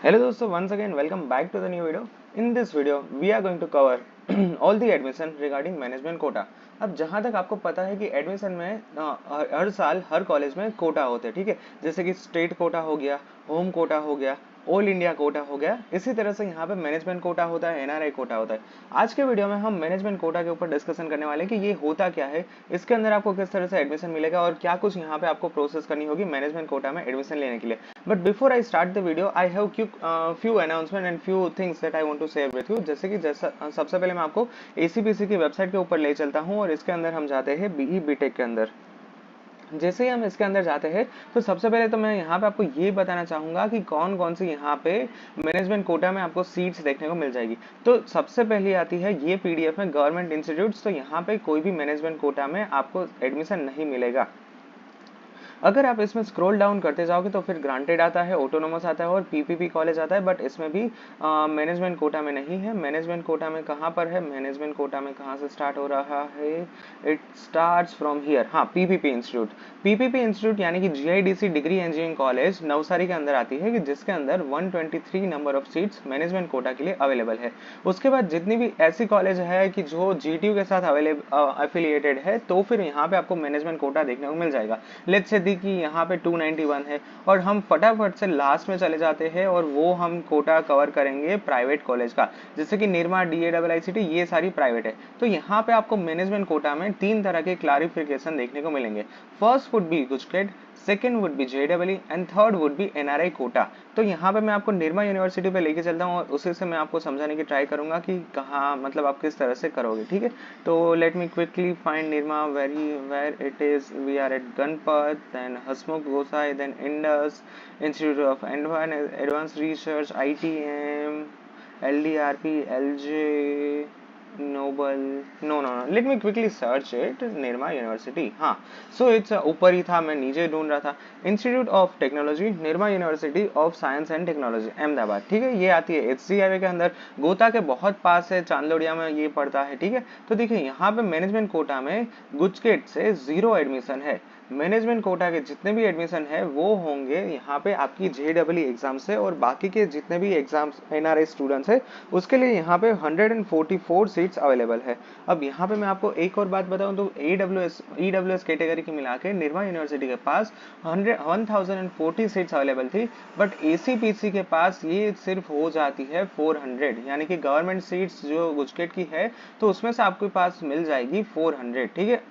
Hello दोस्तों, once again welcome back to the new video. In this video we are going to cover all the admission regarding management quota. अब जहाँ तक आपको पता है कि एडमिशन में हर साल हर कॉलेज में कोटा होते हैं, ठीक है। जैसे कि स्टेट कोटा हो गया, होम कोटा हो गया, ऑल इंडिया कोटा हो गया। इसी तरह से यहाँ पे मैनेजमेंट कोटा होता है, एनआरआई कोटा होता है। आज के वीडियो में हम मैनेजमेंट कोटा के ऊपर डिस्कशन करने वाले हैं कि ये होता क्या है, इसके अंदर आपको किस तरह से एडमिशन मिलेगा और क्या कुछ यहाँ पे आपको प्रोसेस करनी होगी मैनेजमेंट कोटा में एडमिशन लेने के लिए। But before I start the video I have few announcement and few things that I want to share with you. जैसा सबसे पहले मैं आपको एसीपीसी की वेबसाइट के ऊपर ले चलता हूँ और इसके अंदर हम जाते हैं बीई बीटेक के अंदर। जैसे ही हम इसके अंदर जाते हैं तो सबसे पहले तो मैं यहाँ पे आपको ये बताना चाहूंगा कि कौन कौन सी यहाँ पे मैनेजमेंट कोटा में आपको सीट्स देखने को मिल जाएगी। तो सबसे पहली आती है ये पीडीएफ में गवर्नमेंट इंस्टीट्यूट्स। तो यहाँ पे कोई भी मैनेजमेंट कोटा में आपको एडमिशन नहीं मिलेगा। अगर आप इसमें स्क्रॉल डाउन करते जाओगे तो फिर ग्रांटेड आता है, ऑटोनोमस आता है और पीपीपी कॉलेज आता है। बट इसमें भी मैनेजमेंट कोटा में नहीं है। मैनेजमेंट कोटा में कहाँ पर है, मैनेजमेंट कोटा में कहाँ से स्टार्ट हो रहा है, इट स्टार्ट्स फ्रॉम हियर। हाँ, पीपीपी इंस्टीट्यूट। पीपीपी इंस्टीट्यूट यानी कि GIDC degree engineering college Navsari के अंदर आती है, कि जिसके अंदर 123 number of seats management quota के लिए अवेलेबल है। उसके बाद जितनी भी ऐसी कॉलेज है कि जो जीटीयू के साथ अफिलिएटेड है, तो फिर यहाँ पे आपको मैनेजमेंट कोटा देखने को मिल जाएगा। लेट्स से कि यहाँ पे 291 है और हम फटाफट से लास्ट में चले जाते हैं और वो हम कोटा कवर करेंगे प्राइवेट कॉलेज का, जैसे कि निर्मा, डीएआईसीटी, ये सारी प्राइवेट है। तो यहाँ पे आपको मैनेजमेंट कोटा में तीन तरह के क्लारिफिकेशन देखने को मिलेंगे। First would be GUJCET, second would be JW and third would be NRI quota. तो यहाँ पे मैं आपको निर्मा यूनिवर्सिटी पे लेके चलता हूँ और उसी से मैं आपको समझाने की ट्राई करूंगा कि कहाँ, मतलब आप किस तरह से करोगे, ठीक है। तो let me quickly find Nirma where it is. We are at Ganpat, then Hasmukh Gosai, then Indus institute of advance research, ITM, LDRP, LJ, Noble, no, let me quickly search it, Nirma university. हाँ, सो इट्स ऊपर ही था, मैं नीचे ढूंढ रहा था। Institute of technology, Nirma university of science and technology, Ahmedabad, ठीक है। ये आती है एचसी हाईवे के अंदर, गोता के बहुत पास है, चांदलोडिया में ये पड़ता है, ठीक है। तो देखिए यहाँ पे मैनेजमेंट कोटा में गुजकेट से 0 एडमिशन है। मैनेजमेंट कोटा के जितने भी एडमिशन है वो होंगे यहाँ पे आपकी जेडब्ल्यू एग्जाम से, और बाकी के जितने भी एग्जाम्स एनआरआई स्टूडेंट्स है उसके लिए यहाँ पे 144 सीट्स अवेलेबल है। अब यहाँ पे मैं आपको एक और बात बताऊं तो ईडब्ल्यूएस कैटेगरी की मिला के निर्मा यूनिवर्सिटी के पास 1040 सीट्स अवेलेबल थी। बट एसीपीसी के पास ये सिर्फ हो जाती है 400, यानी कि गवर्नमेंट सीट्स जो गुजकेट की है तो उसमें से आपके पास मिल जाएगी 400, ठीक है।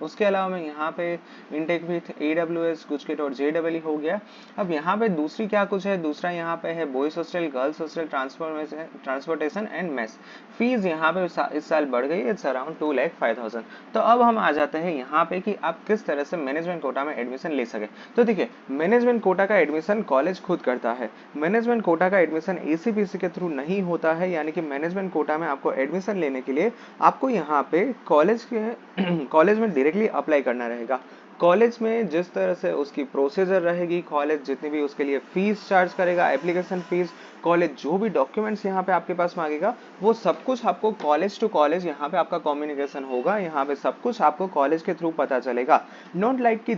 उसके अलावा मैं यहाँ पे इनटेक विथ एडब्ल्यूएस, गुजकेट और जेडब्ल्यू हो गया। अब यहाँ पे दूसरी क्या कुछ है, दूसरा यहाँ पे है boys hostel, girls hostel, transportation and mess. Fees यहाँ पे इस साल बढ़ गई, इट्स अराउंड 2,05,000। तो अब हम आ जाते हैं यहाँ पे कि आप किस तरह से मैनेजमेंट कोटा में एडमिशन ले सके। तो देखिए, मैनेजमेंट कोटा का एडमिशन कॉलेज खुद करता है। मैनेजमेंट कोटा का एडमिशन एसीपीसी के थ्रू नहीं होता है, यानी कि मैनेजमेंट कोटा में आपको एडमिशन लेने के लिए आपको यहाँ पे कॉलेज में डायरेक्टली अप्लाई करना रहेगा। कॉलेज में जिस तरह से उसकी प्रोसीजर रहेगी, कॉलेज जितनी भी उसके लिए फीस चार्ज करेगा, एप्लीकेशन फीस, कॉलेज जो भी डॉक्यूमेंट्स यहाँ पे आपके पास मांगेगा, वो सब कुछ आपको कॉलेज टू कॉलेज यहाँ पे आपका कम्युनिकेशन होगा। यहाँ पे सब कुछ आपको कॉलेज के थ्रू पता चलेगा। नॉट लाइक की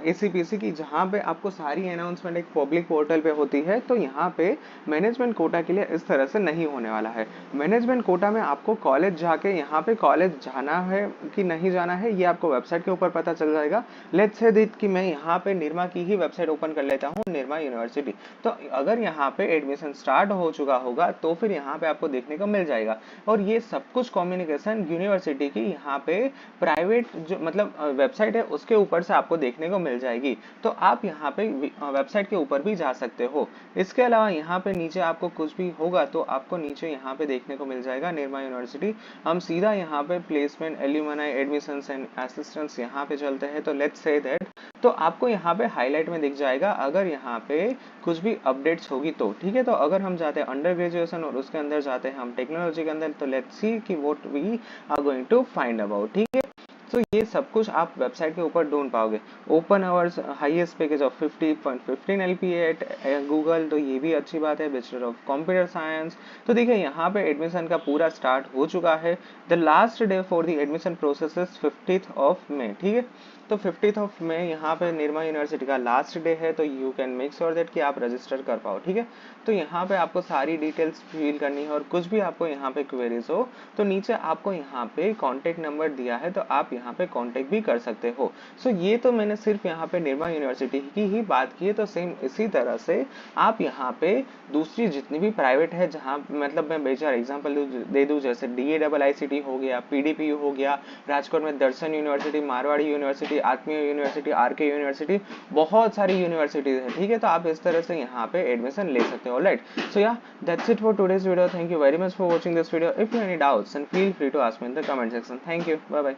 एसीपीसी की, जहाँ पे आपको सारी अनाउंसमेंट एक पब्लिक पोर्टल पे होती है। तो यहाँ पे मैनेजमेंट कोटा के लिए इस तरह से नहीं होने वाला है। मैनेजमेंट कोटा में आपको कॉलेज जाके, यहाँ पे कॉलेज जाना है कि नहीं जाना है, ये आपको वेबसाइट के ऊपर पता चल जाएगा। लेट्स से दिट कि मैं यहाँ पे निर्मा की ही वेबसाइट ओपन कर लेता हूँ, निर्मा यूनिवर्सिटी। तो अगर यहाँ पे एडमिशन स्टार्ट हो चुका होगा तो फिर यहाँ पे आपको देखने को मिल जाएगा। और ये सब कुछ कम्युनिकेशन यूनिवर्सिटी की यहाँ पे प्राइवेट जो मतलब वेबसाइट है उसके ऊपर से आपको देखने को मिल जाएगी। तो आप यहाँ पे वेबसाइट के ऊपर भी जा सकते हो। इसके अलावा यहाँ पे नीचे आपको कुछ भी होगा तो आपको नीचे यहाँ पे देखने को मिल जाएगा निर्मा यूनिवर्सिटी। हम सीधा यहाँ पे placement, alumni, admissions and assistants यहाँ पे चलते हैं। तो लेट्स से दैट, तो आपको यहाँ पे हाईलाइट में दिख जाएगा अगर यहाँ पे कुछ भी अपडेट्स होगी तो, ठीक है। तो अगर हम जाते हैं अंडर ग्रेजुएशन और उसके अंदर जाते हैं हम टेक्नोलॉजी के अंदर, तो लेट्स सी कि what we are going to find about, ठीक है। सो ये सब कुछ आप वेबसाइट के ऊपर ढूंढ पाओगे। Open hours highest package of 50.15 LPA at Google, तो ये भी अच्छी बात है। बैचलर ऑफ कंप्यूटर साइंस, तो देखिए यहाँ पे एडमिशन का पूरा स्टार्ट हो चुका है। The last day for the admission process is 50th of May, ठीक है। तो 50th ऑफ मे यहाँ पे निर्मा यूनिवर्सिटी का लास्ट डे है, तो you can make sure that कि आप रजिस्टर कर पाओ, ठीक है। तो यहाँ पे आपको सारी डिटेल्स फिल करनी है, और कुछ भी आपको यहाँ पे क्वेरीज हो तो नीचे आपको यहाँ पे कॉन्टेक्ट नंबर दिया है, तो आप यहाँ पे कॉन्टेक्ट भी कर सकते हो। सो ये तो मैंने सिर्फ यहाँ पे निर्मा यूनिवर्सिटी की ही बात की है, तो सेम इसी तरह से आप यहाँ पे दूसरी जितनी भी प्राइवेट है, जहाँ मतलब मैं बेचार एग्जाम्पल दे दूँ, जैसे DAIICT हो गया, PDPU हो गया, राजकोट में दर्शन यूनिवर्सिटी, मारवाड़ी यूनिवर्सिटी, आत्मीय यूनिवर्सिटी, RK यूनिवर्सिटी, बहुत सारी यूनिवर्सिटीज है, ठीक है। तो आप इस तरह से यहाँ पे एडमिशन ले सकते हो। Alright, so yeah, that's it for today's video. Thank you very much for watching this video. If you have any doubts, then feel free to ask me in the comment section. Thank you. Bye bye.